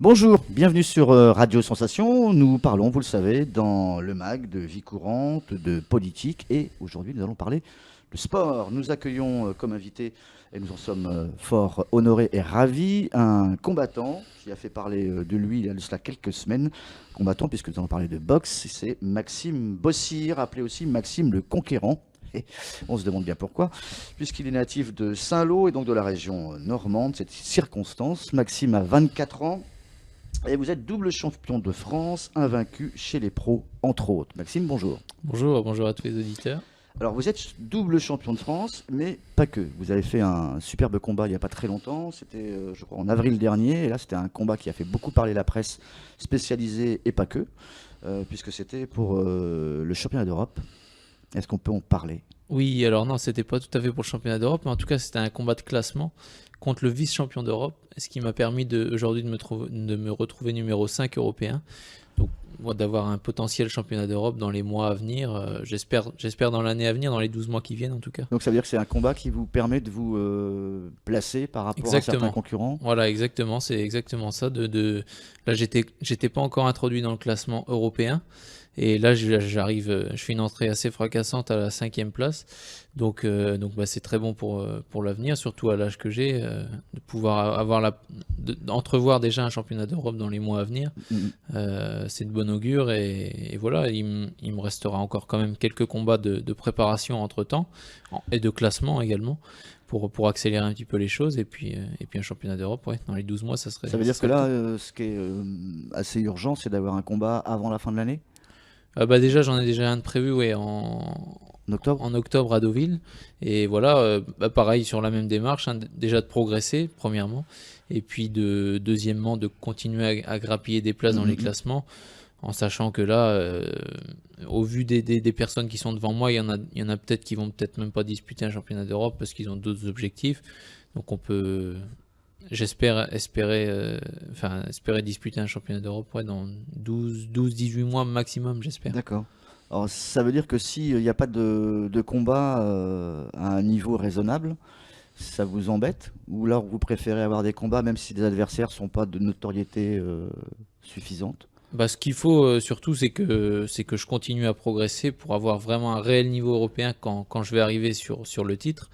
Bonjour, bienvenue sur Radio Sensation. Nous parlons, vous le savez, dans le MAG de vie courante, de politique et aujourd'hui nous allons parler de sport. Nous accueillons comme invité, et nous en sommes fort honorés et ravis, un combattant qui a fait parler de lui il y a de cela quelques semaines. Combattant puisque nous allons parler de boxe, c'est Maxime Bossir, appelé aussi Maxime le Conquérant. Et on se demande bien pourquoi, puisqu'il est natif de Saint-Lô et donc de la région normande. Cette circonstance, Maxime a 24 ans. Et vous êtes double champion de France, invaincu chez les pros, entre autres. Maxime, bonjour. Bonjour à tous les auditeurs. Alors, vous êtes double champion de France, mais pas que. Vous avez fait un superbe combat il n'y a pas très longtemps. C'était, je crois, en avril dernier. Et là, c'était un combat qui a fait beaucoup parler la presse spécialisée et pas que, puisque c'était pour le championnat d'Europe. Est-ce qu'on peut en parler? Oui, alors non, c'était pas tout à fait pour le championnat d'Europe, mais en tout cas, c'était un combat de classement contre le vice-champion d'Europe, ce qui m'a permis aujourd'hui de me retrouver numéro 5 européen. Donc, moi, d'avoir un potentiel championnat d'Europe dans les mois à venir, j'espère dans l'année à venir, dans les 12 mois qui viennent en tout cas. Donc ça veut dire que c'est un combat qui vous permet de vous placer par rapport à certains concurrents? Voilà, exactement, c'est exactement ça. Là, j'étais pas encore introduit dans le classement européen. Et là, je fais une entrée assez fracassante à la 5e place. Donc c'est très bon pour l'avenir, surtout à l'âge que j'ai, de pouvoir entrevoir déjà un championnat d'Europe dans les mois à venir. C'est de bon augure et voilà, il me restera encore quand même quelques combats de préparation entre-temps et de classement également. Pour accélérer un petit peu les choses et puis un championnat d'Europe dans les 12 mois ça veut dire que là ce qui est assez urgent, c'est d'avoir un combat avant la fin de l'année? Déjà j'en ai déjà un de prévu en octobre à Deauville et voilà, pareil sur la même démarche, déjà de progresser premièrement et puis deuxièmement de continuer à grappiller des places dans les classements, en sachant que là au vu des personnes qui sont devant moi, il y en a peut-être qui vont peut-être même pas disputer un championnat d'Europe parce qu'ils ont d'autres objectifs, donc on peut espérer disputer un championnat d'Europe dans 12-18 mois maximum, j'espère. D'accord. Alors ça veut dire que s'il n'y a pas de combat à un niveau raisonnable, ça vous embête? Ou alors vous préférez avoir des combats même si les adversaires ne sont pas de notoriété suffisante? Ce qu'il faut surtout, c'est que je continue à progresser pour avoir vraiment un réel niveau européen quand je vais arriver sur le titre.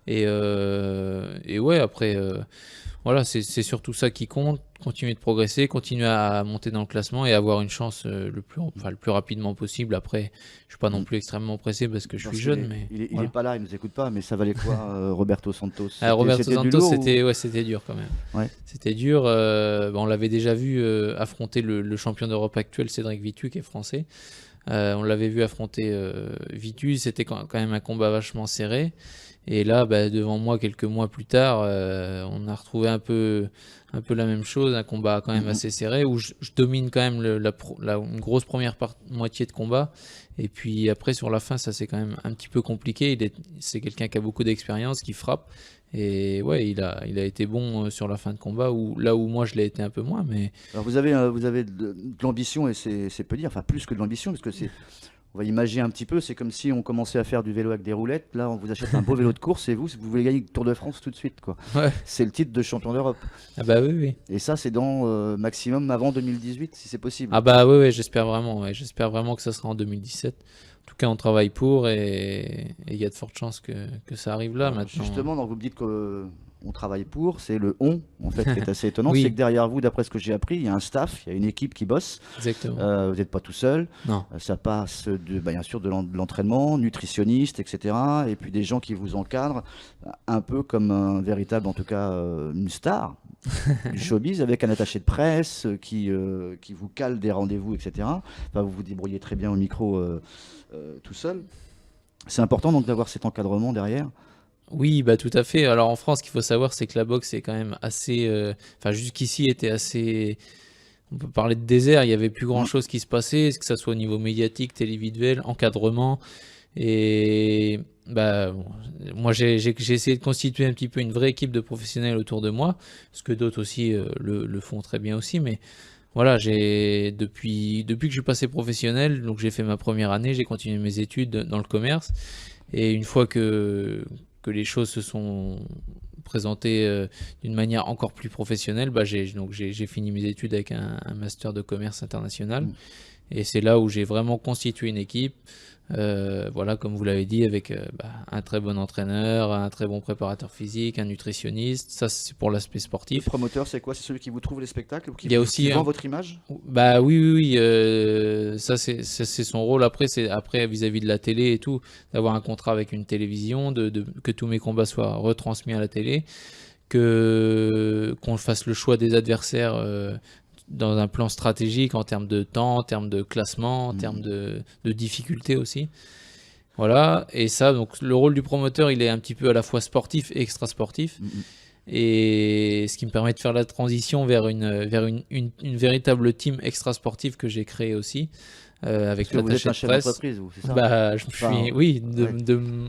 Et ouais, après, voilà, c'est surtout ça qui compte. Continuer de progresser, continuer à monter dans le classement et avoir une chance le plus rapidement possible. Après, je suis pas non plus extrêmement pressé parce que je suis jeune. Il est pas là, il nous écoute pas, mais ça valait quoi Roberto Santos? Roberto Santos, c'était dur quand même. Ouais. C'était dur. On l'avait déjà vu affronter le champion d'Europe actuel, Cédric Vitu, qui est français. On l'avait vu affronter Vitu, c'était quand même un combat vachement serré. Et là, devant moi, quelques mois plus tard, on a retrouvé un peu la même chose, un combat quand même assez serré, où je domine quand même une grosse première moitié de combat. Et puis après, sur la fin, ça c'est quand même un petit peu compliqué. C'est quelqu'un qui a beaucoup d'expérience, qui frappe. Et ouais, il a été bon sur la fin de combat, là où moi je l'ai été un peu moins. Mais... Alors vous avez de l'ambition, et c'est peu dire, enfin plus que de l'ambition, parce que on va imaginer un petit peu, c'est comme si on commençait à faire du vélo avec des roulettes. Là, on vous achète un beau vélo de course et vous voulez gagner le Tour de France tout de suite, quoi. Ouais. C'est le titre de champion d'Europe. Ah bah oui. Et ça, c'est dans maximum avant 2018, si c'est possible. Ah bah oui, j'espère vraiment. Ouais. J'espère vraiment que ça sera en 2017. En tout cas, on travaille pour et il y a de fortes chances que ça arrive là. Alors, maintenant. Justement, donc vous me dites qu'on travaille pour, c'est le on, en fait, qui est assez étonnant. Oui. C'est que derrière vous, d'après ce que j'ai appris, il y a un staff, il y a une équipe qui bosse. Exactement. Vous n'êtes pas tout seul. Non. Ça passe bien sûr de l'entraînement, nutritionniste, etc. Et puis des gens qui vous encadrent, un peu comme un véritable, en tout cas, une star du showbiz, avec un attaché de presse qui vous cale des rendez-vous, etc. Enfin, vous vous débrouillez très bien au micro tout seul. C'est important donc d'avoir cet encadrement derrière. Oui, tout à fait. Alors en France, ce qu'il faut savoir, c'est que la boxe est quand même assez... jusqu'ici, était assez... On peut parler de désert, il n'y avait plus grand-chose qui se passait, que ça soit au niveau médiatique, télévisuel, encadrement. Et moi, j'ai essayé de constituer un petit peu une vraie équipe de professionnels autour de moi, ce que d'autres aussi le font très bien aussi. Mais voilà, depuis que je suis passé professionnel, donc j'ai fait ma première année, j'ai continué mes études dans le commerce. Et une fois que les choses se sont présenter d'une manière encore plus professionnelle, j'ai fini mes études avec un master de commerce international. Et c'est là où j'ai vraiment constitué une équipe. Voilà, comme vous l'avez dit, avec un très bon entraîneur, un très bon préparateur physique, un nutritionniste. Ça, c'est pour l'aspect sportif. Le promoteur, c'est quoi? C'est celui qui vous trouve les spectacles ou qui Il vend votre image? Bah oui. Ça, c'est son rôle. Après, vis-à-vis de la télé et tout, d'avoir un contrat avec une télévision, que tous mes combats soient retransmis à la télé, qu'on fasse le choix des adversaires dans un plan stratégique en termes de temps, en termes de classement, en termes de difficulté aussi. Voilà, et ça, donc le rôle du promoteur, il est un petit peu à la fois sportif et extra-sportif. Et ce qui me permet de faire la transition vers une véritable team extra-sportive que j'ai créée aussi. Avec l'attaché de presse. Vous, c'est ça? Je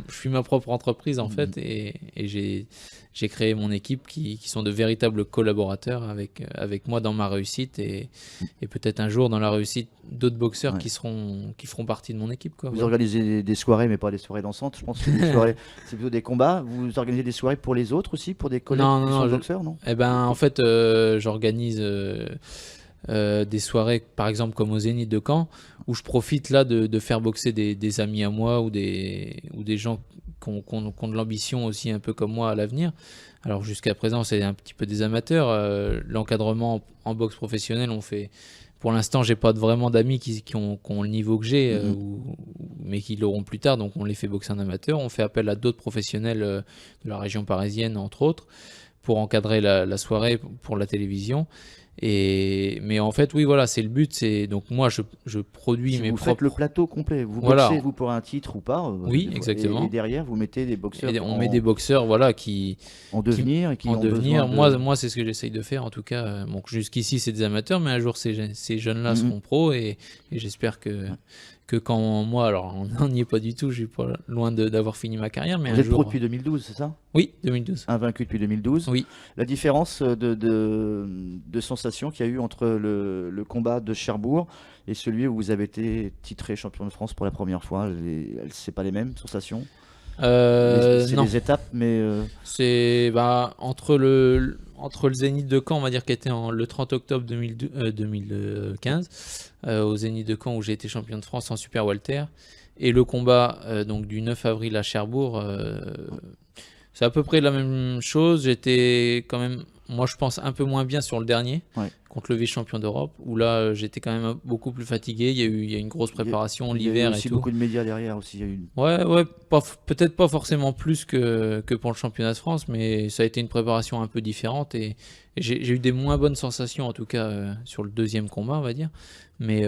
suis ma propre entreprise en fait, et j'ai créé mon équipe qui sont de véritables collaborateurs avec moi dans ma réussite et peut-être un jour dans la réussite d'autres boxeurs qui feront partie de mon équipe, quoi. Vous organisez des soirées, mais pas des soirées dansantes. Je pense que c'est plutôt des combats. Vous organisez des soirées pour les autres aussi, pour des collègues boxeurs, non? Eh ben en fait, j'organise des soirées, par exemple comme au Zénith de Caen, où je profite là de faire boxer des amis à moi ou des gens qui ont de l'ambition aussi un peu comme moi à l'avenir. Alors jusqu'à présent c'est un petit peu des amateurs. L'encadrement en boxe professionnelle, pour l'instant j'ai pas vraiment d'amis qui ont le niveau que j'ai, mais qui l'auront plus tard, donc on les fait boxer en amateur. On fait appel à d'autres professionnels de la région parisienne entre autres pour encadrer la soirée pour la télévision. Mais en fait, oui, voilà, c'est le but. Donc moi, je produis mes propres. Vous faites le plateau complet. Vous boxez, vous, pour un titre ou pas. Oui, exactement. Et derrière, vous mettez des boxeurs. On met des boxeurs, voilà, en devenir. Moi, c'est ce que j'essaye de faire, en tout cas. Bon, jusqu'ici, c'est des amateurs, mais un jour, ces jeunes-là seront pros, et j'espère que quand moi, alors on n'y est pas du tout, je suis pas loin d'avoir fini ma carrière, mais vous êtes pro depuis 2012, c'est ça? Oui, 2012. Invaincu depuis 2012. Oui. La différence de sensation qu'il y a eu entre le combat de Cherbourg et celui où vous avez été titré champion de France pour la première fois, c'est pas les mêmes sensations? C'est des étapes, mais c'est entre le Zénith de Caen, on va dire, qui était le 30 octobre 2015, au Zénith de Caen où j'ai été champion de France en super welter, et le combat donc du 9 avril à Cherbourg, c'est à peu près la même chose. J'étais quand même, moi je pense, un peu moins bien sur le dernier, contre le vice-champion d'Europe, où là j'étais quand même beaucoup plus fatigué. Il y a une grosse préparation l'hiver et tout. Il y a aussi beaucoup de médias derrière aussi. Ouais, peut-être pas forcément plus que pour le championnat de France, mais ça a été une préparation un peu différente, et j'ai eu des moins bonnes sensations, en tout cas sur le deuxième combat, on va dire. Mais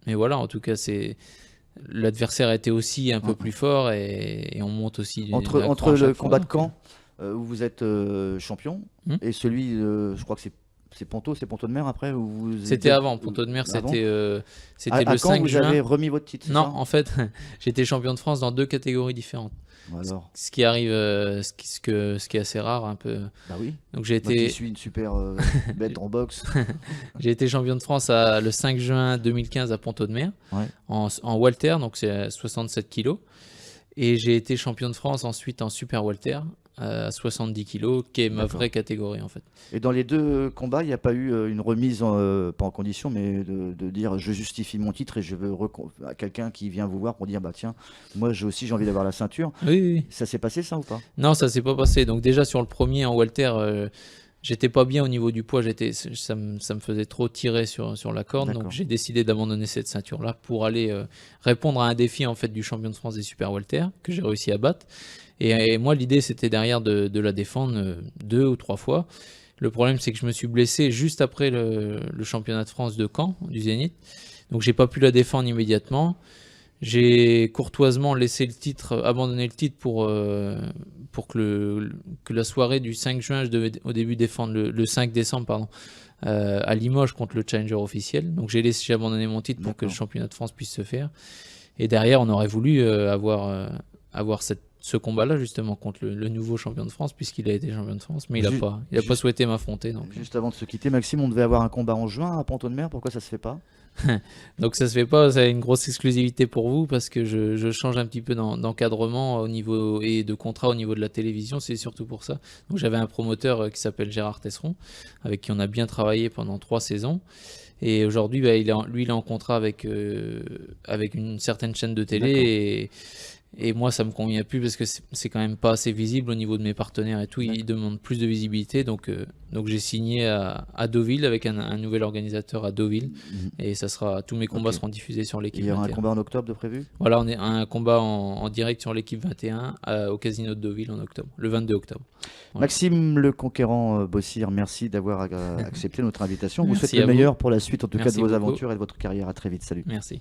voilà, en tout cas, l'adversaire était aussi un peu plus fort, et on monte aussi. Entre le combat de Caen, où vous êtes champion, et celui, je crois que c'est Ponto de Mer après? C'était avant, Ponto de Mer, c'était le 5 juin. Vous avez remis votre titre? Non, en fait, j'étais champion de France dans 2 catégories différentes. Alors. Ce qui arrive, ce qui est assez rare un peu. Bah oui. Donc je suis une super bête en boxe. J'ai été champion de France le 5 juin 2015 à Ponto de Mer, en welter, donc c'est 67 kilos. Et j'ai été champion de France ensuite en super welter à 70 kilos, qui est ma vraie catégorie en fait. Et dans les 2 combats, il n'y a pas eu une remise, pas en condition, mais de dire je justifie mon titre et je veux à quelqu'un qui vient vous voir pour dire bah tiens, moi j'ai envie d'avoir la ceinture. Oui. Ça s'est passé ça ou pas? Non, ça s'est pas passé. Donc déjà sur le premier en welter, j'étais pas bien au niveau du poids, ça me faisait trop tirer sur la corde, donc j'ai décidé d'abandonner cette ceinture-là pour aller répondre à un défi en fait du champion de France des super welter que j'ai réussi à battre. Et moi, l'idée, c'était derrière de la défendre 2 ou 3 fois. Le problème, c'est que je me suis blessé juste après le championnat de France de Caen, du Zénith. Donc, j'ai pas pu la défendre immédiatement. J'ai courtoisement abandonné le titre pour que la soirée du 5 juin, je devais au début défendre le 5 décembre, pardon, à Limoges contre le challenger officiel. Donc, j'ai abandonné mon titre pour que le championnat de France puisse se faire. Et derrière, on aurait voulu avoir ce combat-là justement contre le nouveau champion de France, puisqu'il a été champion de France, mais il n'a pas Juste- souhaité m'affronter. Donc, Juste avant de se quitter, Maxime, on devait avoir un combat en juin à Pont-de-Mer. Pourquoi ça se fait pas? donc ça se fait pas, c'est une grosse exclusivité pour vous parce que je change un petit peu d'encadrement au niveau et de contrat au niveau de la télévision, c'est surtout pour ça. Donc j'avais un promoteur qui s'appelle Gérard Tesseron, avec qui on a bien travaillé pendant 3 saisons. Et aujourd'hui, bah, lui, il est en contrat avec une certaine chaîne de télé. Et moi, ça me convient plus parce que c'est quand même pas assez visible au niveau de mes partenaires et tout. Ils demandent plus de visibilité. Donc j'ai signé à Deauville avec un nouvel organisateur à Deauville. Et tous mes combats seront diffusés sur l'équipe Il y aura 21. un combat en octobre de prévu? Voilà, on est un combat en direct sur l'équipe 21 au Casino de Deauville en octobre, le 22 octobre. Voilà. Maxime Le Conquérant Bossir, merci d'avoir accepté notre invitation. Vous Merci souhaite le à vous. meilleur pour la suite, en tout cas, Merci de vos beaucoup. aventures et de votre carrière. À très vite. Salut. Merci.